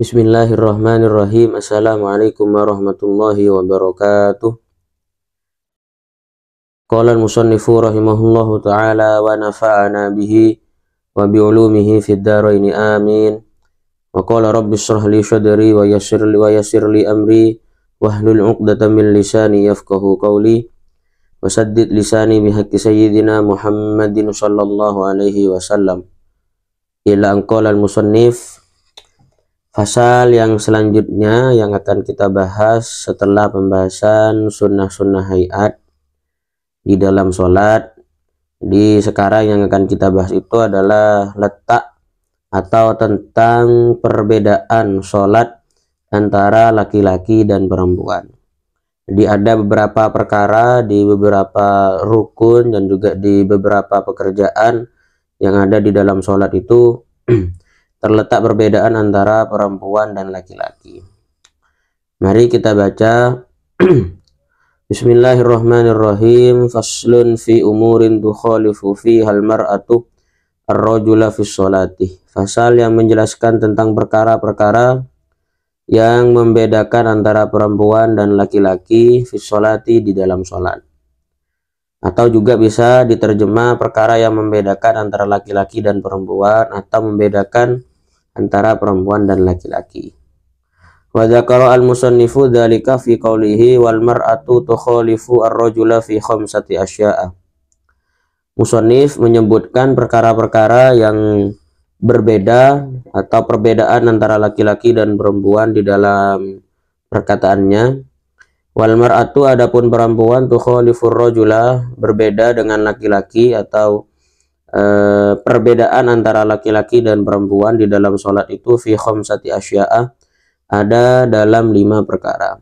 Bismillahirrahmanirrahim. Assalamualaikum warahmatullahi wabarakatuh. Qala al-musannifu rahimahullahu ta'ala wa nafa'ana bihi wa bi'ulumihi fid dharaini amin. Wa qala rabbi shrah li sadri wa yassir li amri wahlul 'uqdatam min lisani yafqahu qawli wa saddid lisani bihaqqi sayyidina Muhammadin sallallahu alaihi wasallam. Ila qala al-musannif, pasal yang selanjutnya yang akan kita bahas setelah pembahasan sunnah-sunnah hayat di dalam sholat. Sekarang yang akan kita bahas itu adalah letak atau tentang perbedaan sholat antara laki-laki dan perempuan. Jadi ada beberapa perkara di beberapa rukun dan juga di beberapa pekerjaan yang ada di dalam sholat itu terletak perbedaan antara perempuan dan laki-laki. Mari kita baca. Bismillahirrahmanirrahim. Faslun fi umurin tukhalifu fihal mar'atu ar-rajula fi sholati. Fasal yang menjelaskan tentang perkara-perkara yang membedakan antara perempuan dan laki-laki fi sholati di dalam sholat. Atau juga bisa diterjemah perkara yang membedakan antara laki-laki dan perempuan, atau membedakan antara perempuan dan laki-laki. Wa dzakara al-musannifu dzalika fi qawlihi wal mar'atu tukhalifu ar-rajula fi khamsati asya'a. Musannif menyebutkan perkara-perkara yang berbeda atau perbedaan antara laki-laki dan perempuan di dalam perkataannya. Wal mar'atu, adapun perempuan, tukhalifur rajula, berbeda dengan laki-laki, atau perbedaan antara laki-laki dan perempuan di dalam sholat itu fi khamsati asya'a, ada dalam 5 perkara.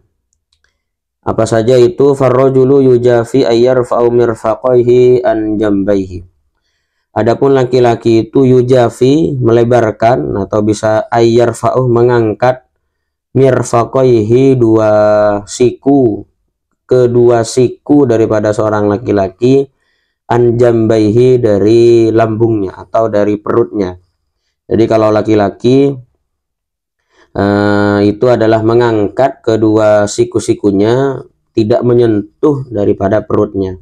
Apa saja itu? Farrajulu yujafi ayyarfa'u mirfaqaihi an jambaihi. Adapun laki-laki itu yujafi, melebarkan, atau bisa ayyarfa'u, mengangkat, mirfaqaihi, kedua siku daripada seorang laki-laki, an jambaihi, dari lambungnya atau dari perutnya. Jadi kalau laki-laki itu adalah mengangkat kedua siku-sikunya, tidak menyentuh daripada perutnya.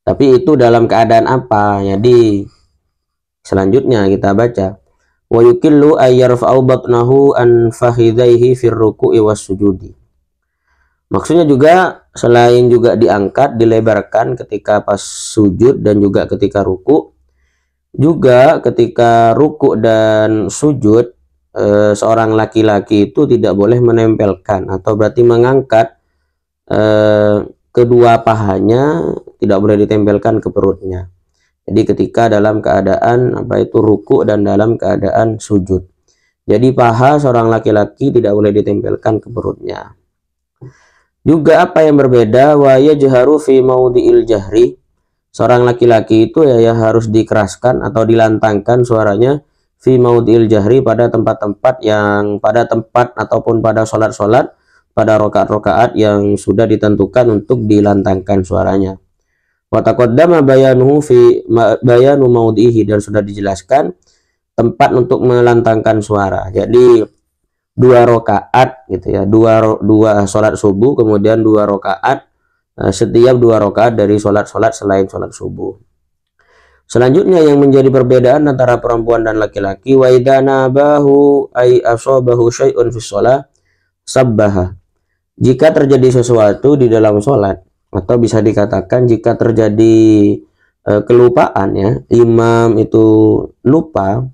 Tapi itu dalam keadaan apa? Jadi selanjutnya kita baca, wa yukillu ayyarfa'u batnahu an fakhidaihi fir ruku'i was sujudi. Maksudnya juga selain juga diangkat, dilebarkan ketika pas sujud dan juga ketika ruku. Juga ketika ruku dan sujud, seorang laki-laki itu tidak boleh menempelkan atau berarti mengangkat kedua pahanya, tidak boleh ditempelkan ke perutnya. Jadi ketika dalam keadaan ruku dan dalam keadaan sujud. Jadi paha seorang laki-laki tidak boleh ditempelkan ke perutnya. Juga apa yang berbeda, wa yajharu fi maudhi'il jahri. Seorang laki-laki itu ya harus dikeraskan atau dilantangkan suaranya fi maudhi'il jahri, pada tempat-tempat ataupun pada sholat-sholat, pada rokaat-rokaat yang sudah ditentukan untuk dilantangkan suaranya. Wa taqaddama bayanu maudhihi, dan sudah dijelaskan tempat untuk melantangkan suara. Jadi 2 rokaat gitu ya, dua sholat subuh, kemudian 2 rokaat, setiap 2 rokaat dari sholat-sholat selain sholat subuh. Selanjutnya yang menjadi perbedaan antara perempuan dan laki-laki, wa idana bahu ay asabahu syai'un fi shalah sabbaha. Jika terjadi sesuatu di dalam sholat, atau bisa dikatakan jika terjadi kelupaan, ya, imam itu lupa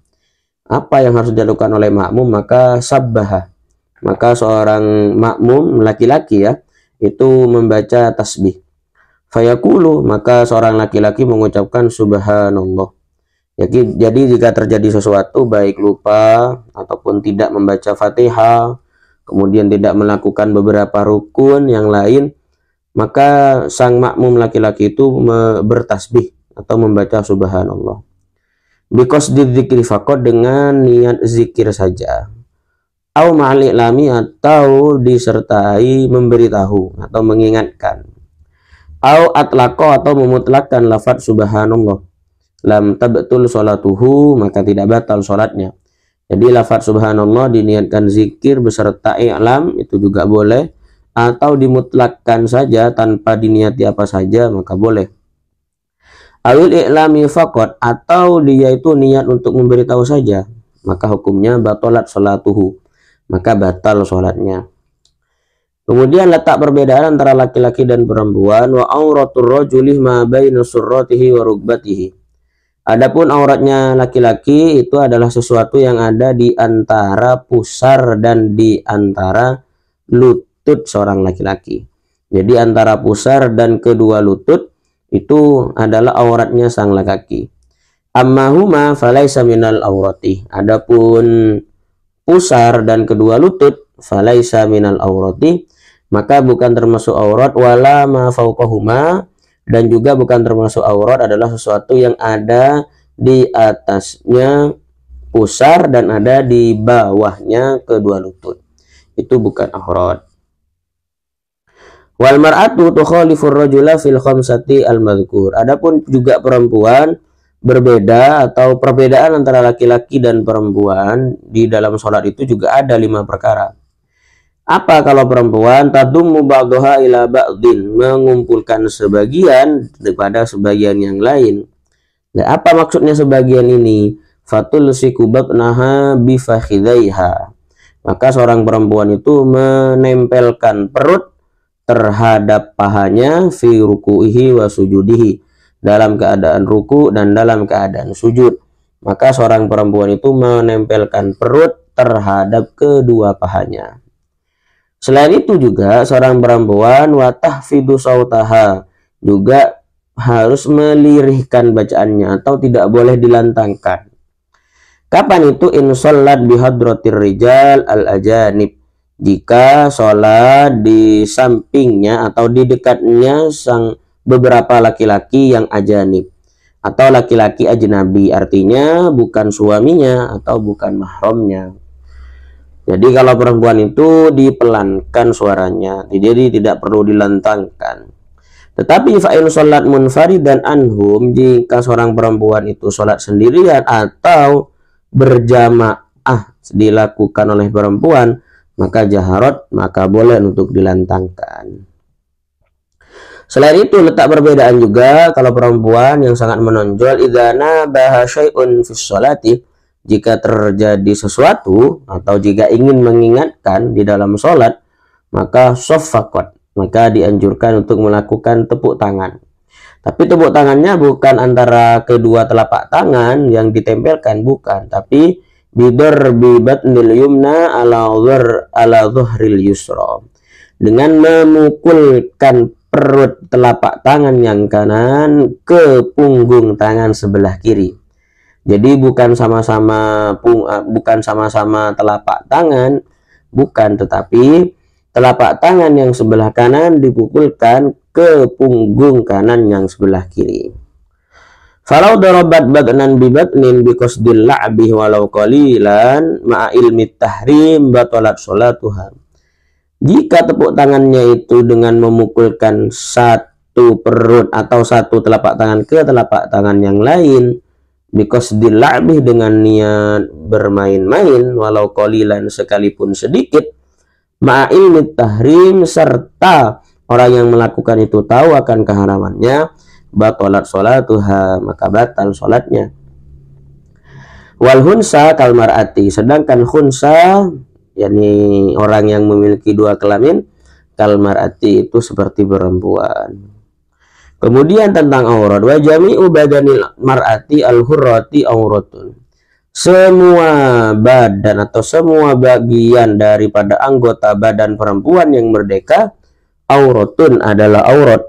apa yang harus dilakukan oleh makmum, maka sabbaha, maka seorang makmum laki-laki ya itu membaca tasbih. Fayaqulu, maka seorang laki-laki mengucapkan subhanallah. Jadi jika terjadi sesuatu baik lupa ataupun tidak membaca Fatihah, kemudian tidak melakukan beberapa rukun yang lain, maka sang makmum laki-laki itu bertasbih atau membaca subhanallah. Biqasdi dzikri faqad, dengan niat zikir saja. Au ma'al-i'lami, atau disertai memberitahu atau mengingatkan. Au atlaqo, atau memutlakkan lafaz subhanallah. Lam tabtul sholatuhu, maka tidak batal sholatnya. Jadi lafaz subhanallah diniatkan zikir beserta i'lam itu juga boleh, atau dimutlakkan saja tanpa diniati apa saja maka boleh. Awil i'lami faqat, atau dia itu niat untuk memberitahu saja, maka hukumnya batalat sholatuhu, maka batal sholatnya. Kemudian letak perbedaan antara laki-laki dan perempuan. Wa auratur rajuli ma baina surratihi wa rukbatihi. Adapun auratnya laki-laki itu adalah sesuatu yang ada di antara pusar dan di antara lutut seorang laki-laki. Jadi antara pusar dan kedua lutut itu adalah auratnya sang laki-laki. Amma huma falaisa minal aurati. Adapun pusar dan kedua lutut falaisa minal aurati, maka bukan termasuk aurat. Wala ma fauqahuma, dan juga bukan termasuk aurat adalah sesuatu yang ada di atasnya pusar dan ada di bawahnya kedua lutut. Itu bukan aurat. Wal mar'atu tukhalifur rajula fil khamsati al-madhkur. Adapun juga perempuan berbeda atau perbedaan antara laki-laki dan perempuan di dalam sholat itu juga ada 5 perkara. Apa kalau perempuan? Tadummu ba'daha ila ba'din, mengumpulkan sebagian daripada sebagian yang lain. Nah, apa maksudnya sebagian ini? Fatul sikubabnaha bifakhidaiha. Maka seorang perempuan itu menempelkan perut terhadap pahanya fi ruku'ihi wa sujudihi, dalam keadaan ruku dan dalam keadaan sujud. Maka seorang perempuan itu menempelkan perut terhadap kedua pahanya. Selain itu juga seorang perempuan wa tahfidu sautaha, juga harus melirihkan bacaannya atau tidak boleh dilantangkan. Kapan itu? In sholat bihadratir rijal al-ajanib, jika sholat di sampingnya atau di dekatnya sang beberapa laki-laki yang ajanib atau laki-laki ajnabi, artinya bukan suaminya atau bukan mahramnya. Jadi kalau perempuan itu dipelankan suaranya, jadi tidak perlu dilantangkan. Tetapi fa'in sholat munfaridan anhum, jika seorang perempuan itu sholat sendirian atau berjamaah dilakukan oleh perempuan, maka jaharat, maka boleh untuk dilantangkan. Selain itu letak perbedaan juga kalau perempuan yang sangat menonjol, idana bahasyai'un fis sholati, jika terjadi sesuatu atau jika ingin mengingatkan di dalam sholat, maka soffakot, maka dianjurkan untuk melakukan tepuk tangan. Tapi tepuk tangannya bukan antara kedua telapak tangan yang ditempelkan, bukan, tapi bidarbi batnil yumna ala dhuhril yusra, dengan memukulkan perut telapak tangan yang kanan ke punggung tangan sebelah kiri. Jadi bukan sama-sama telapak tangan, bukan, tetapi telapak tangan yang sebelah kanan dipukulkan ke punggung kanan yang sebelah kiri. Falau darabat batnan bi batnin bi qasdil la'bi walau qalilan ma'a ilmi tahrim batalat sholatuha. Jika tepuk tangannya itu dengan memukulkan satu perut atau satu telapak tangan ke telapak tangan yang lain, bi qasdil la'bi, dengan niat bermain-main, walau qalilan, sekalipun sedikit, ma'a ilmi tahrim, serta orang yang melakukan itu tahu akan keharamannya, batalat sholatuha, maka batal sholatnya. Wal hunsa kal mar'ati, sedangkan hunsa, yakni orang yang memiliki dua kelamin, kal mar'ati, itu seperti perempuan. Kemudian tentang aurat, wa jami'u badanil mar'ati al-hurrati auratun, semua badan atau semua bagian daripada anggota badan perempuan yang merdeka, auratun, adalah aurat,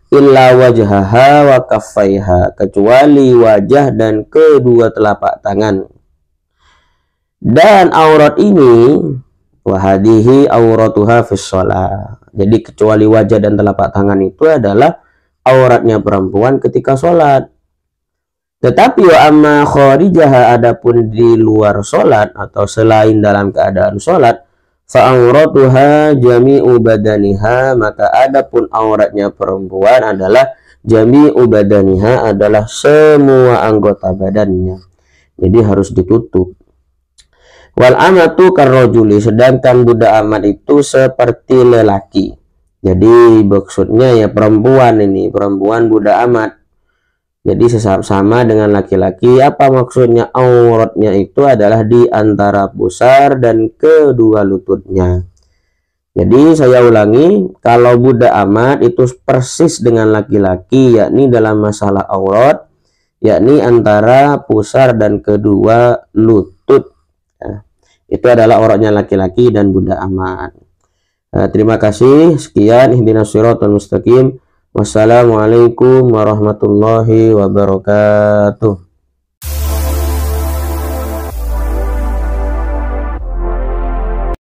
illa wajhaha wa kaffaiha, kecuali wajah dan kedua telapak tangan. Dan aurat ini wahadihi auratuha fis shalah, jadi kecuali wajah dan telapak tangan itu adalah auratnya perempuan ketika sholat. Tetapi wa amma kharijaha, adapun di luar sholat atau selain dalam keadaan sholat, fa'auratuha jami'u badaniha, maka adapun auratnya perempuan adalah jami'u badaniha, adalah semua anggota badannya, jadi harus ditutup. Wal amatu karrojuli, sedangkan budak amat itu seperti lelaki. Jadi maksudnya ya perempuan, ini perempuan budak amat. Jadi sama dengan laki-laki. Apa maksudnya? Auratnya itu adalah di antara pusar dan kedua lututnya. Jadi saya ulangi, kalau budak amat itu persis dengan laki-laki, yakni dalam masalah aurat, yakni antara pusar dan kedua lutut. Ya, itu adalah auratnya laki-laki dan budak amat. Terima kasih. Sekian, ihdinas siratal mustaqim. Wassalamualaikum warahmatullahi wabarakatuh.